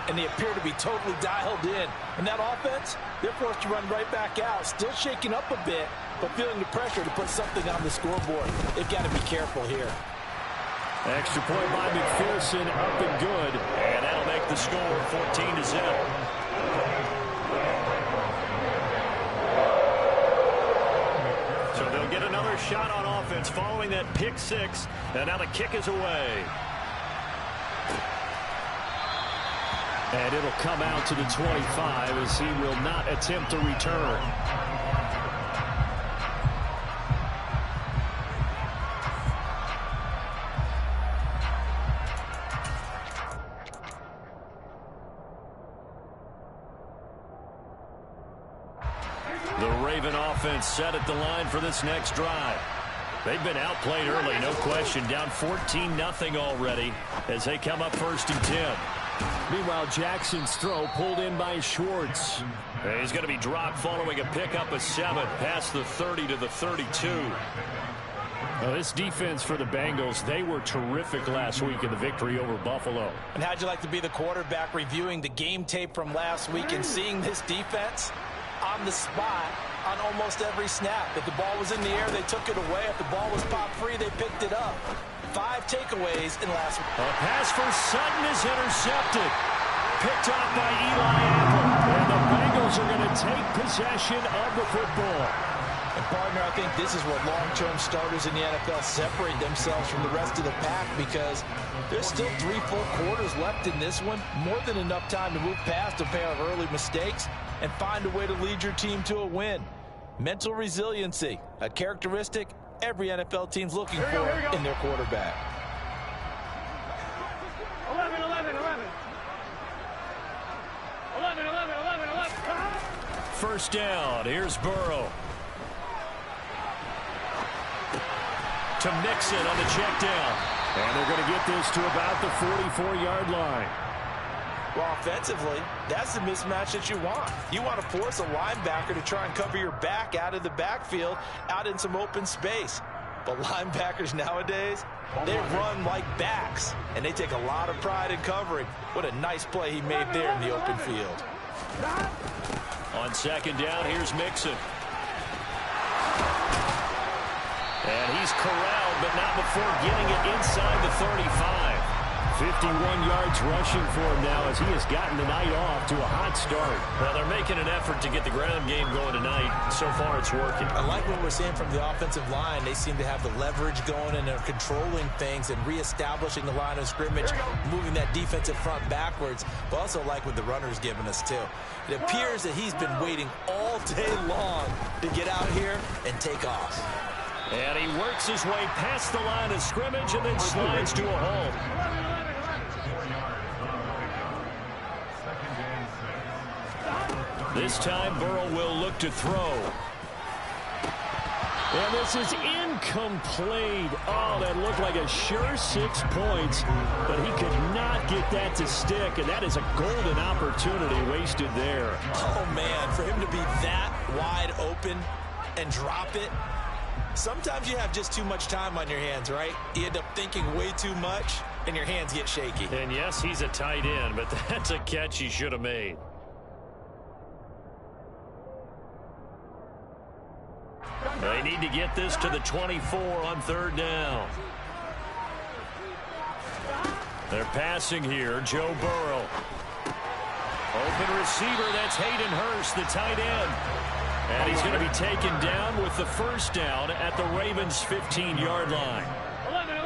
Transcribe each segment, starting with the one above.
and they appear to be totally dialed in. And that offense, they're forced to run right back out, still shaking up a bit, but feeling the pressure to put something on the scoreboard. They've got to be careful here. Extra point by McPherson, up and good. And that'll make the score 14-0. So they'll get another shot on offense following that pick six. And now the kick is away. And it'll come out to the 25 as he will not attempt to return. The Raven offense set at the line for this next drive. They've been outplayed early, no question. Down 14-0 already as they come up 1st and 10. Meanwhile, Jackson's throw pulled in by Schwartz. He's going to be dropped following a pickup of 7 past the 30 to the 32. Now, this defense for the Bengals, they were terrific last week in the victory over Buffalo. And how'd you like to be the quarterback reviewing the game tape from last week and seeing this defense on the spot on almost every snap? If the ball was in the air, they took it away. If the ball was popped free, they picked it up. 5 takeaways in last week. A pass for Sutton is intercepted. Picked off by Eli Apple. And the Bengals are going to take possession of the football. And partner, I think this is where long-term starters in the NFL separate themselves from the rest of the pack, because there's still 3 full quarters left in this one. More than enough time to move past a pair of early mistakes and find a way to lead your team to a win. Mental resiliency, a characteristic every NFL team's looking for in their quarterback. 11. First down. Here's Burrow. To Mixon on the check down. And they're going to get this to about the 44-yard line. Well, offensively, that's the mismatch that you want. You want to force a linebacker to try and cover your back out of the backfield, out in some open space. But linebackers nowadays, they run like backs, and they take a lot of pride in covering. What a nice play he made there in the open field. On second down, here's Mixon. And he's corralled, but not before getting it inside the 35. 51 yards rushing for him now as he has gotten the night off to a hot start. Well, they're making an effort to get the ground game going tonight. So far, it's working. I like what we're seeing from the offensive line. They seem to have the leverage going, and they're controlling things and reestablishing the line of scrimmage, moving that defensive front backwards. But also like what the runner's giving us, too. It appears that he's been waiting all day long to get out here and take off. And he works his way past the line of scrimmage and then slides to a halt. This time, Burrow will look to throw. And this is incomplete. Oh, that looked like a sure 6 points, but he could not get that to stick, and that is a golden opportunity wasted there. Oh, man, for him to be that wide open and drop it. Sometimes you have just too much time on your hands, right? You end up thinking way too much, and your hands get shaky. And yes, he's a tight end, but that's a catch he should have made. They need to get this to the 24 on third down. They're passing here. Joe Burrow. Open receiver, that's Hayden Hurst, the tight end. And he's going to be taken down with the first down at the Ravens' 15-yard line. 11.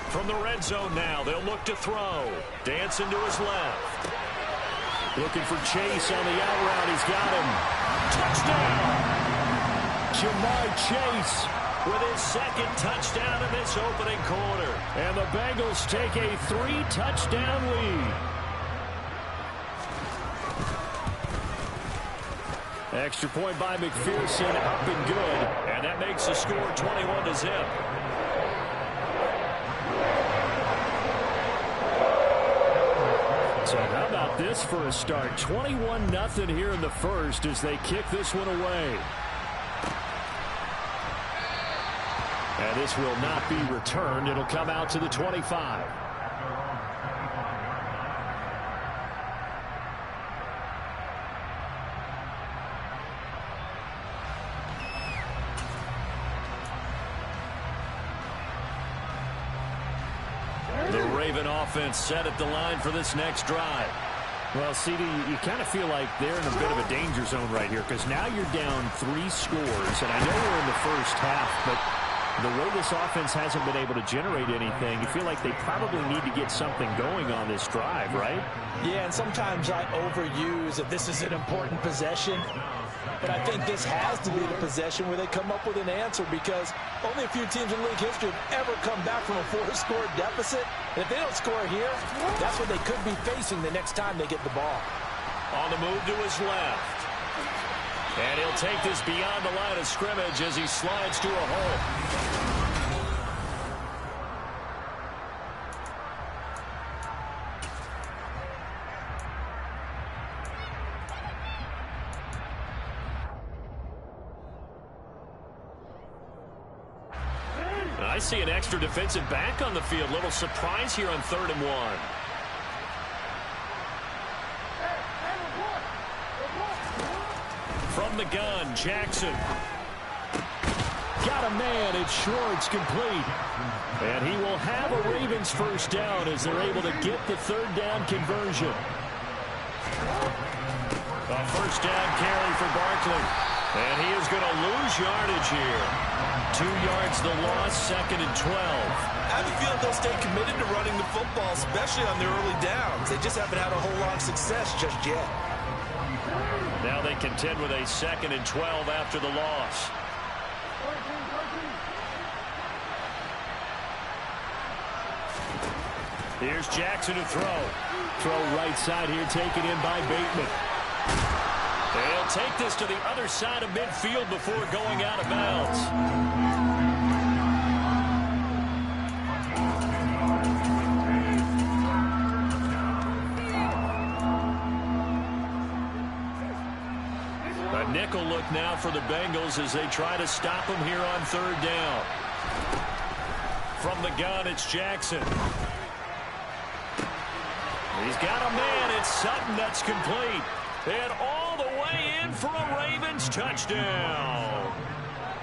From the red zone now, they'll look to throw. Dancing to his left. Looking for Chase on the out route. He's got him. Touchdown! Jamar Chase with his second touchdown in this opening quarter. And the Bengals take a 3-touchdown lead. Extra point by McPherson, up and good. And that makes the score 21-0. So how about this for a start? 21-0 here in the first as they kick this one away. And this will not be returned. It'll come out to the 25. The Raven offense set at the line for this next drive. Well, CD, you kind of feel like they're in a bit of a danger zone right here because now you're down 3 scores, and I know we're in the first half, but the way this offense hasn't been able to generate anything, you feel like they probably need to get something going on this drive, right? Yeah, and sometimes I overuse that this is an important possession, but I think this has to be the possession where they come up with an answer because only a few teams in league history have ever come back from a 4-score deficit. And if they don't score here, that's what they could be facing the next time they get the ball. On the move to his left. And he'll take this beyond the line of scrimmage as he slides to a hole. I see an extra defensive back on the field. Little surprise here on 3rd and 1. From the gun, Jackson. Got a man. It's short. It's complete. And he will have a Ravens first down as they're able to get the 3rd down conversion. A first down carry for Barkley. And he is going to lose yardage here. 2 yards the loss, 2nd and 12. I have a feeling they'll stay committed to running the football, especially on their early downs. They just haven't had a whole lot of success just yet. Now they contend with a 2nd and 12 after the loss. Here's Jackson to throw. Throw right side here, taken in by Bateman. They'll take this to the other side of midfield before going out of bounds. A nickel look now for the Bengals as they try to stop him here on 3rd down. From the gun, it's Jackson. He's got a man. It's Sutton. That's complete. And all the way in for a Ravens touchdown.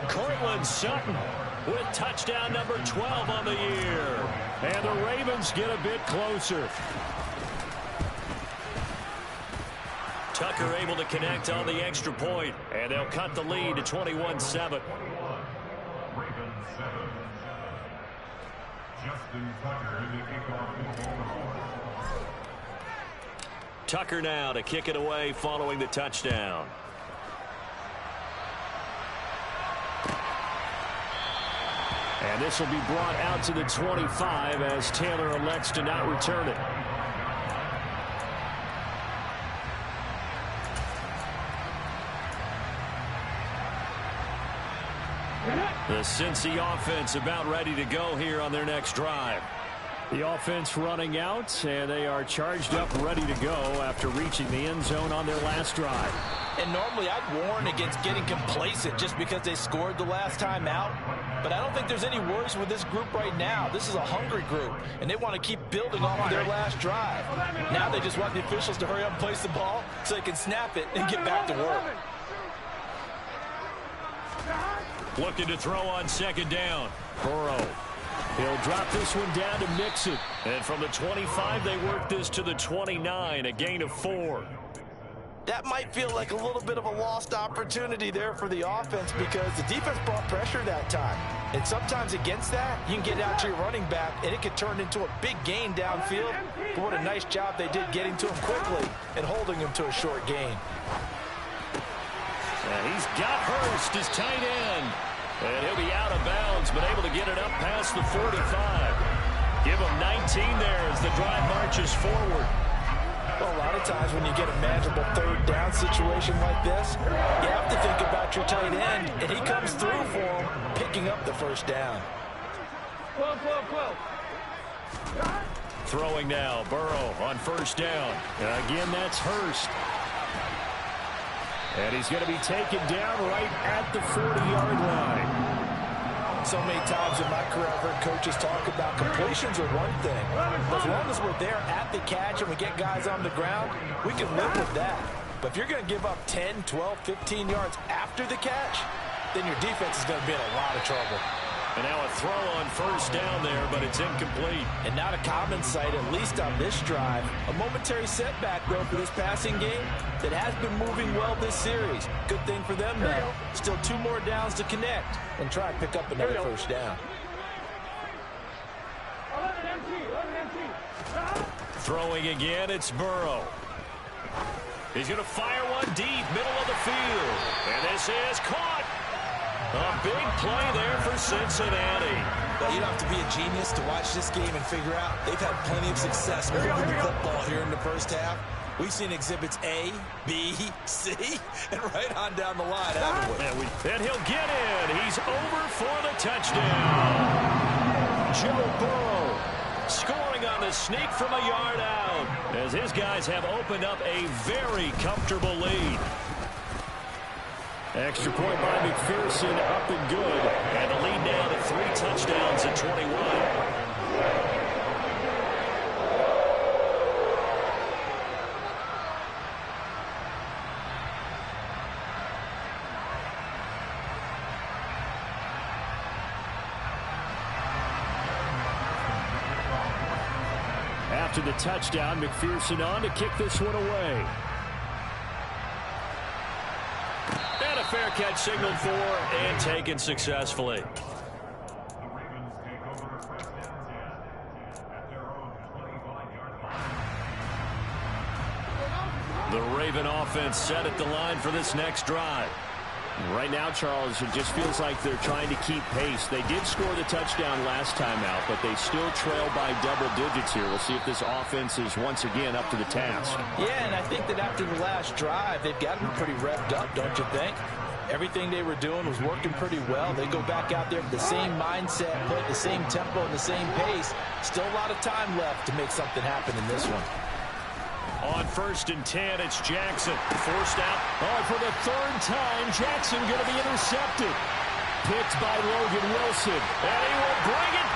Cortland Sutton with touchdown number 12 on the year. And the Ravens get a bit closer. Tucker able to connect on the extra point. And they'll cut the lead to 21-7. Tucker now to kick it away following the touchdown. And this will be brought out to the 25 as Taylor elects to not return it. The Cincy offense about ready to go here on their next drive. The offense running out, and they are charged up, ready to go after reaching the end zone on their last drive. And normally I'd warn against getting complacent just because they scored the last time out. But I don't think there's any worries with this group right now. This is a hungry group, and they want to keep building off of their last drive. Now they just want the officials to hurry up and place the ball so they can snap it and get back to work. Looking to throw on 2nd down. Burrow. He'll drop this one down to Mixon. And from the 25, they work this to the 29, a gain of 4. That might feel like a little bit of a lost opportunity there for the offense because the defense brought pressure that time. And sometimes against that, you can get out to your running back, and it could turn into a big gain downfield. But what a nice job they did getting to him quickly and holding him to a short gain. And he's got Hurst, his tight end. And he'll be out of bounds, but able to get it up past the 45. Give him 19 there as the drive marches forward. Well, a lot of times when you get a manageable 3rd down situation like this, you have to think about your tight end, and he comes through for him, picking up the 1st down. Throwing now, Burrow on 1st down. Again, that's Hurst. And he's going to be taken down right at the 40-yard line. So many times in my career I've heard coaches talk about completions are one thing. As long as we're there at the catch and we get guys on the ground, we can live with that. But if you're going to give up 10, 12, 15 yards after the catch, then your defense is going to be in a lot of trouble. And now a throw on first down there, but it's incomplete. And not a common sight, at least on this drive. A momentary setback, though, for this passing game that has been moving well this series. Good thing for them, though. Still 2 more downs to connect and try and pick up another first down. Throwing again, it's Burrow. He's going to fire one deep, middle of the field. And this is caught. A big play there for Cincinnati. Well, you don't have to be a genius to watch this game and figure out they've had plenty of success moving the football here in the first half. We've seen exhibits A, B, C, and right on down the line, haven't we? And he'll get in. He's over for the touchdown. Joe Burrow scoring on the sneak from a yard out, as his guys have opened up a very comfortable lead. Extra point by McPherson, up and good. And the lead now to 3 touchdowns at 21. After the touchdown, McPherson on to kick this one away. And a fair catch signaled for and taken successfully. The Raven offense set at the line for this next drive. Right now, Charles, it just feels like they're trying to keep pace. They did score the touchdown last time out, but they still trail by double digits here. We'll see if this offense is once again up to the task. Yeah, and I think that after the last drive, they've got them pretty revved up, don't you think? Everything they were doing was working pretty well. They go back out there with the same mindset, play at the same tempo and the same pace. Still a lot of time left to make something happen in this one. On 1st and 10, it's Jackson. Forced out. Oh, for the 3rd time, Jackson going to be intercepted. Picked by Logan Wilson. And he will bring it